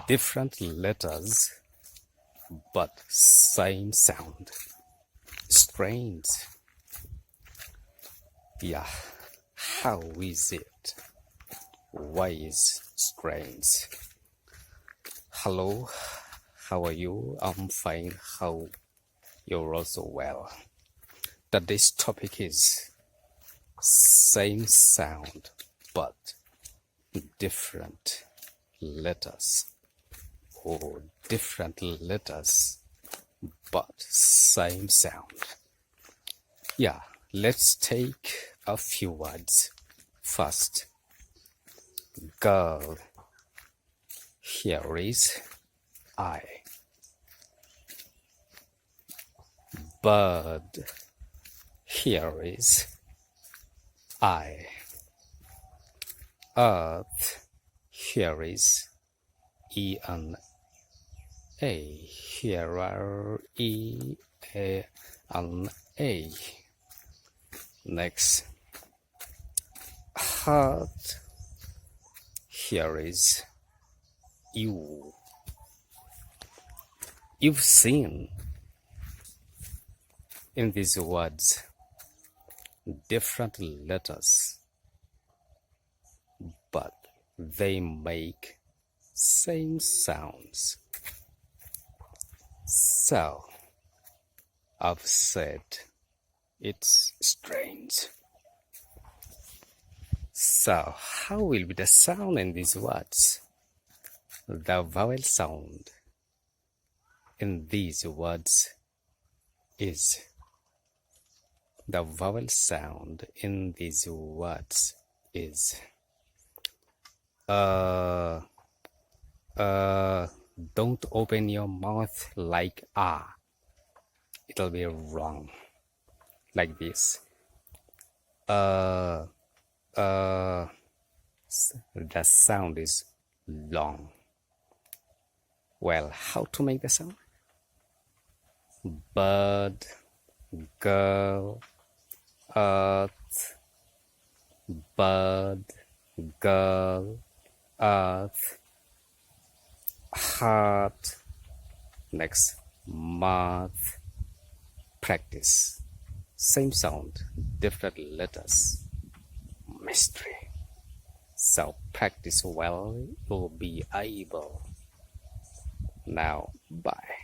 different letters but same sound. Strange. Yeah, how is it? Why is strange? Hello, how are you? I'm fine. How you're also well. Today's topic is same sound but different letters, or different letters but same sound. Yeah, let's take a few words. First, girl. Here is I. Bird. Here is I. Earth. Here is E-N-A. Here are E-A-N-A. Next, heart. Here is U. You've seen in these words different letters, but they make same sounds. So I've said it's strange. So how will be the sound in these words? The vowel sound in these words is the vowel sound in these words is don't open your mouth like ah. It'll be wrong. Like this. The sound is long. Well, how to make the sound? Bird, girl, earth, bird, girl, earth, heart. Next, mouth. Practice. Same sound, different letters. Mystery. So practice well, you'll be able. Now, bye.